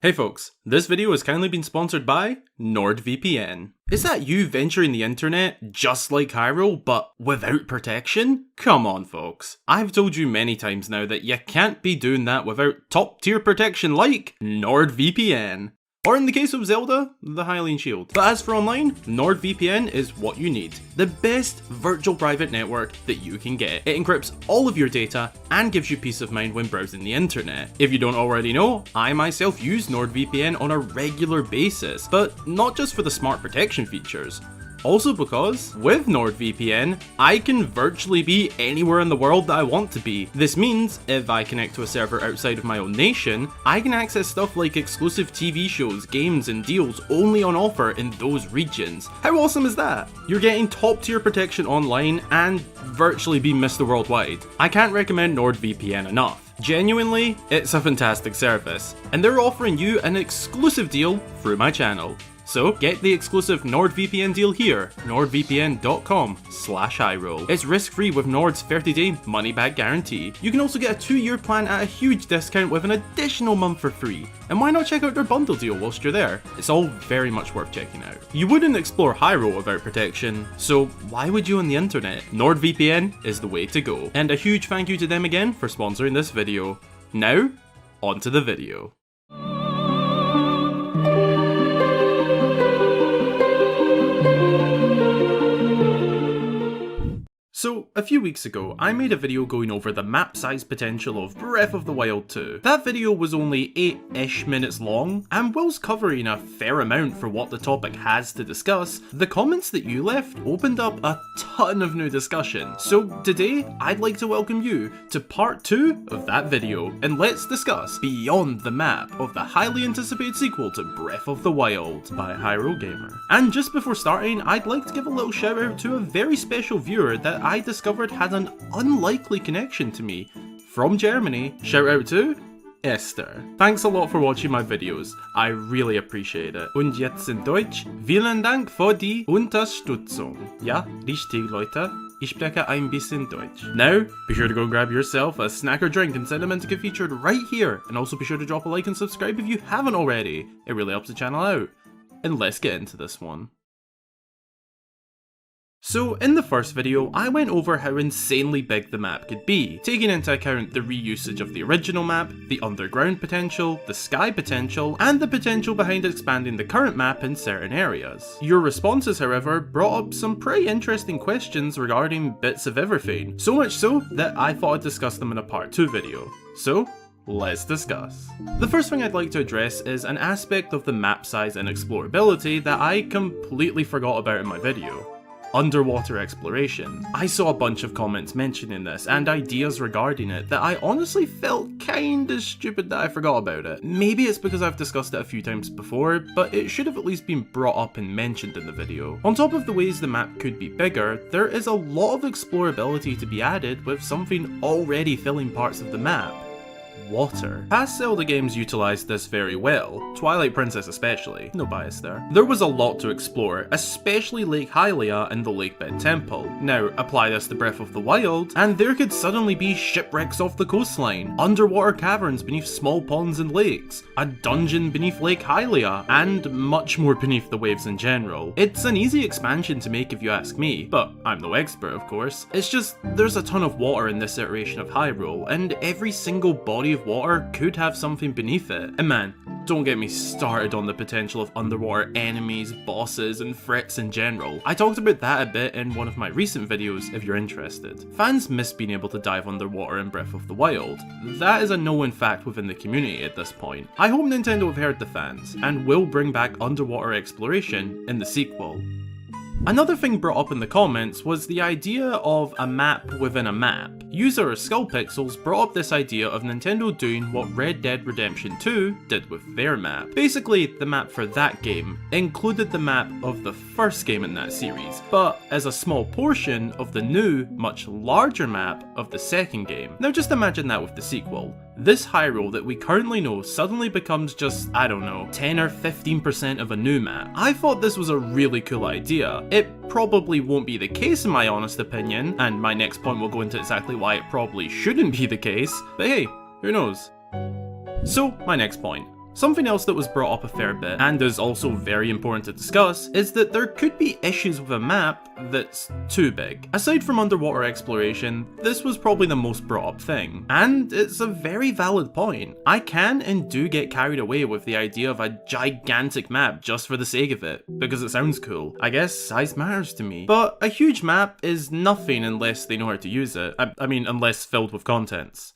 Hey folks, this video has kindly been sponsored by NordVPN. Is that you venturing the internet just like Hyrule, but without protection? Come on folks. I've told you many times now that you can't be doing that without top tier protection like NordVPN. Or in the case of Zelda, the Hylian Shield. But as for online, NordVPN is what you need. The best virtual private network that you can get. It encrypts all of your data and gives you peace of mind when browsing the internet. If you don't already know, I myself use NordVPN on a regular basis, but not just for the smart protection features. Also because, with NordVPN, I can virtually be anywhere in the world that I want to be. This means, if I connect to a server outside of my own nation, I can access stuff like exclusive TV shows, games, and deals only on offer in those regions. How awesome is that? You're getting top tier protection online and virtually being Mr. Worldwide. I can't recommend NordVPN enough. Genuinely, it's a fantastic service, and they're offering you an exclusive deal through my channel. So get the exclusive NordVPN deal here, nordvpn.com/Hyrule. It's risk-free with Nord's 30-day money-back guarantee. You can also get a 2-year plan at a huge discount with an additional month for free. And why not check out their bundle deal whilst you're there? It's all very much worth checking out. You wouldn't explore Hyrule without protection, so why would you on the internet? NordVPN is the way to go. And a huge thank you to them again for sponsoring this video. Now, on to the video. So, a few weeks ago, I made a video going over the map size potential of Breath of the Wild 2. That video was only 8-ish minutes long, and whilst covering a fair amount for what the topic has to discuss, the comments that you left opened up a ton of new discussion. So today, I'd like to welcome you to part 2 of that video, and let's discuss Beyond the Map of the highly anticipated sequel to Breath of the Wild by Hyrule Gamer. And just before starting, I'd like to give a little shout out to a very special viewer that I discovered had an unlikely connection to me from Germany. Shout out to Esther. Thanks a lot for watching my videos. I really appreciate it. Und jetzt in Deutsch. Vielen Dank für die Unterstützung. Ja, richtig Leute. Ich spreche ein bisschen Deutsch. Now, be sure to go grab yourself a snack or drink and send them in to get featured right here. And also be sure to drop a like and subscribe if you haven't already. It really helps the channel out. And let's get into this one. So, in the first video, I went over how insanely big the map could be, taking into account the reusage of the original map, the underground potential, the sky potential, and the potential behind expanding the current map in certain areas. Your responses, however, brought up some pretty interesting questions regarding bits of everything, so much so that I thought I'd discuss them in a part 2 video. So, let's discuss. The first thing I'd like to address is an aspect of the map size and explorability that I completely forgot about in my video. Underwater exploration. I saw a bunch of comments mentioning this and ideas regarding it that I honestly felt kinda stupid that I forgot about it. Maybe it's because I've discussed it a few times before, but it should have at least been brought up and mentioned in the video. On top of the ways the map could be bigger, there is a lot of explorability to be added with something already filling parts of the map. Water. Past Zelda games utilised this very well, Twilight Princess especially, no bias there. There was a lot to explore, especially Lake Hylia and the Lakebed Temple. Now, apply this to Breath of the Wild, and there could suddenly be shipwrecks off the coastline, underwater caverns beneath small ponds and lakes, a dungeon beneath Lake Hylia, and much more beneath the waves in general. It's an easy expansion to make if you ask me, but I'm no expert of course. It's just, there's a ton of water in this iteration of Hyrule, and every single body of water could have something beneath it. And man, don't get me started on the potential of underwater enemies, bosses, and threats in general. I talked about that a bit in one of my recent videos if you're interested. Fans miss being able to dive underwater in Breath of the Wild. That is a known fact within the community at this point. I hope Nintendo have heard the fans, and will bring back underwater exploration in the sequel. Another thing brought up in the comments was the idea of a map within a map. User Skullpixels brought up this idea of Nintendo doing what Red Dead Redemption 2 did with their map. Basically, the map for that game included the map of the first game in that series, but as a small portion of the new, much larger map of the second game. Now just imagine that with the sequel. This Hyrule that we currently know suddenly becomes just, I don't know, 10 or 15% of a new map. I thought this was a really cool idea. It probably won't be the case in my honest opinion, and my next point will go into exactly why it probably shouldn't be the case, but hey, who knows? So, my next point. Something else that was brought up a fair bit, and is also very important to discuss, is that there could be issues with a map that's too big. Aside from underwater exploration, this was probably the most brought up thing, and it's a very valid point. I can and do get carried away with the idea of a gigantic map just for the sake of it, because it sounds cool. I guess size matters to me. But a huge map is nothing unless they know how to use it. I mean, unless filled with contents.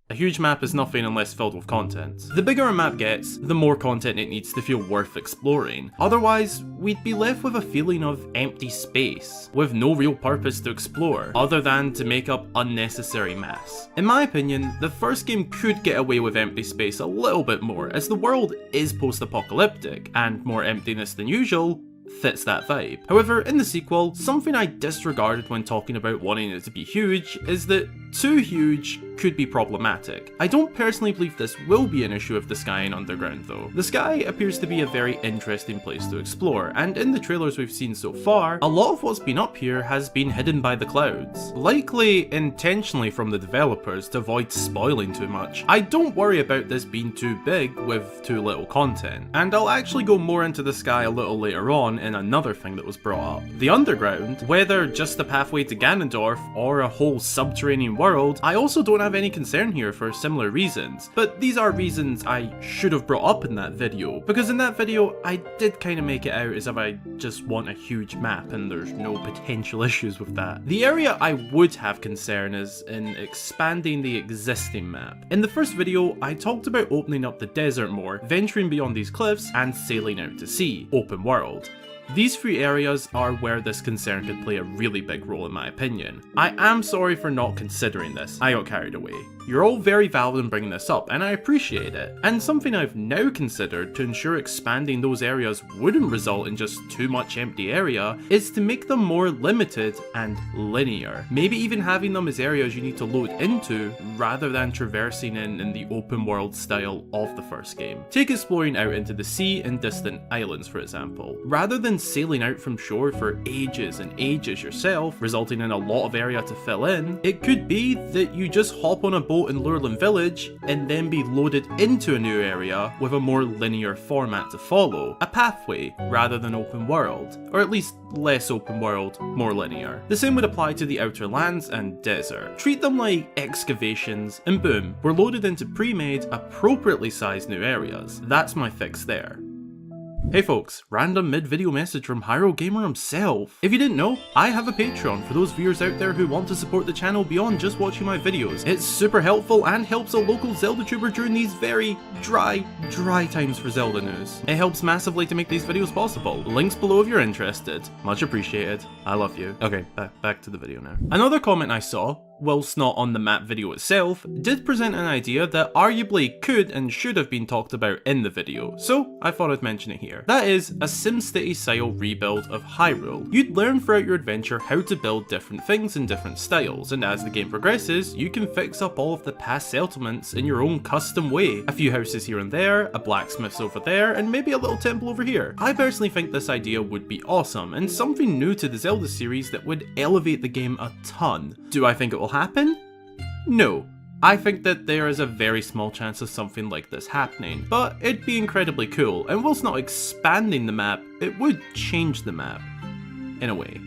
A huge map is nothing unless filled with content. The bigger a map gets, the more content it needs to feel worth exploring. Otherwise, we'd be left with a feeling of empty space, with no real purpose to explore, other than to make up unnecessary mess. In my opinion, the first game could get away with empty space a little bit more, as the world is post-apocalyptic, and more emptiness than usual fits that vibe. However, in the sequel, something I disregarded when talking about wanting it to be huge is that too huge could be problematic. I don't personally believe this will be an issue with the sky and underground though. The sky appears to be a very interesting place to explore, and in the trailers we've seen so far, a lot of what's been up here has been hidden by the clouds. Likely intentionally from the developers to avoid spoiling too much. I don't worry about this being too big with too little content, and I'll actually go more into the sky a little later on in another thing that was brought up. The underground, whether just the pathway to Ganondorf or a whole subterranean world, I also don't have any concern here for similar reasons, but these are reasons I should have brought up in that video, because in that video I did kind of make it out as if I just want a huge map and there's no potential issues with that. The area I would have concern is in expanding the existing map. In the first video I talked about opening up the desert more, venturing beyond these cliffs and sailing out to sea, open world. These three areas are where this concern could play a really big role in my opinion. I am sorry for not considering this, I got carried away. You're all very valid in bringing this up, and I appreciate it. And something I've now considered to ensure expanding those areas wouldn't result in just too much empty area is to make them more limited and linear. Maybe even having them as areas you need to load into rather than traversing in the open world style of the first game. Take exploring out into the sea and distant islands for example. Rather than sailing out from shore for ages and ages yourself, resulting in a lot of area to fill in, it could be that you just hop on a boat in Lurelin Village and then be loaded into a new area with a more linear format to follow. A pathway rather than open world, or at least less open world, more linear. The same would apply to the outer lands and desert. Treat them like excavations and boom, we're loaded into pre-made, appropriately sized new areas. That's my fix there. Hey folks, random mid-video message from Hyrule Gamer himself. If you didn't know, I have a Patreon for those viewers out there who want to support the channel beyond just watching my videos. It's super helpful and helps a local Zelda tuber during these very dry times for Zelda news. It helps massively to make these videos possible. Links below if you're interested. Much appreciated. I love you. Okay, back to the video now. Another comment I saw, whilst not on the map video itself, did present an idea that arguably could and should have been talked about in the video, so I thought I'd mention it here. That is a SimCity style rebuild of Hyrule. You'd learn throughout your adventure how to build different things in different styles, and as the game progresses, you can fix up all of the past settlements in your own custom way. A few houses here and there, a blacksmith's over there, and maybe a little temple over here. I personally think this idea would be awesome, and something new to the Zelda series that would elevate the game a ton. Do I think it will happen? No. I think that there is a very small chance of something like this happening, but it'd be incredibly cool, and whilst not expanding the map, it would change the map, in a way.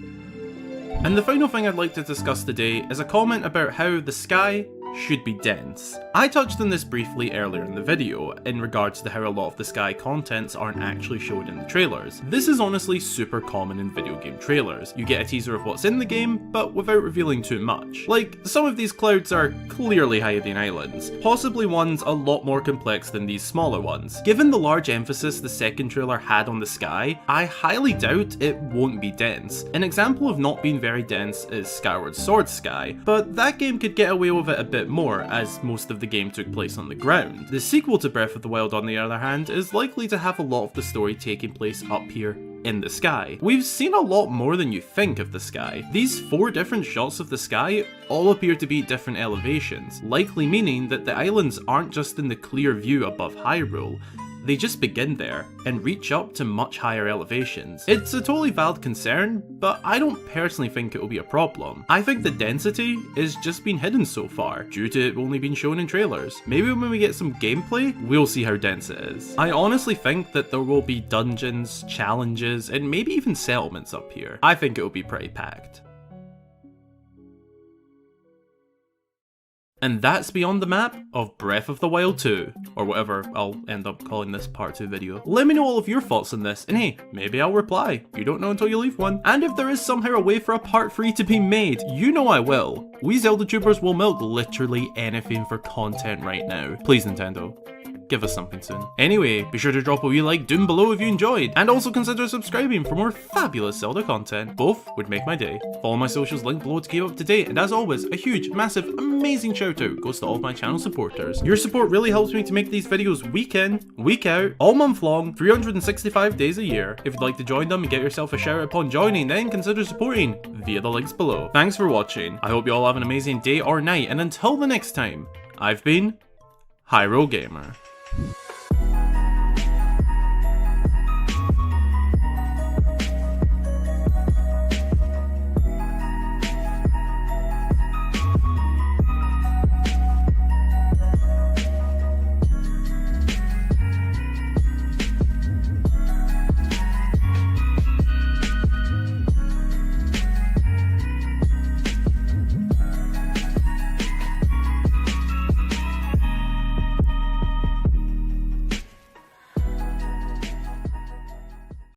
And the final thing I'd like to discuss today is a comment about how the sky should be dense. I touched on this briefly earlier in the video, in regards to how a lot of the sky contents aren't actually shown in the trailers. This is honestly super common in video game trailers. You get a teaser of what's in the game, but without revealing too much. Like, some of these clouds are clearly hiding islands, possibly ones a lot more complex than these smaller ones. Given the large emphasis the second trailer had on the sky, I highly doubt it won't be dense. An example of not being very dense is Skyward Sword sky, but that game could get away with it a bit more, as most of the game took place on the ground. The sequel to Breath of the Wild, on the other hand, is likely to have a lot of the story taking place up here in the sky. We've seen a lot more than you think of the sky. These 4 different shots of the sky all appear to be different elevations, likely meaning that the islands aren't just in the clear view above Hyrule. they just begin there and reach up to much higher elevations. It's a totally valid concern, but I don't personally think it will be a problem. I think the density is just been hidden so far, due to it only being shown in trailers. Maybe when we get some gameplay, we'll see how dense it is. I honestly think that there will be dungeons, challenges, and maybe even settlements up here. I think it will be pretty packed. And that's beyond the map of Breath of the Wild 2, or whatever I'll end up calling this part 2 video. Let me know all of your thoughts on this, and hey, maybe I'll reply. You don't know until you leave one. And if there is somehow a way for a part 3 to be made, you know I will. We Zelda tubers will milk literally anything for content right now. Please, Nintendo, give us something soon. Anyway, be sure to drop a wee like down below if you enjoyed, and also consider subscribing for more fabulous Zelda content. Both would make my day. Follow my socials linked below to keep up to date, and as always, a huge, massive, amazing shout out goes to all of my channel supporters. Your support really helps me to make these videos week in, week out, all month long, 365 days a year. If you'd like to join them and get yourself a shout out upon joining, then consider supporting via the links below. Thanks for watching. I hope you all have an amazing day or night, and until the next time, I've been Hyrule Gamer.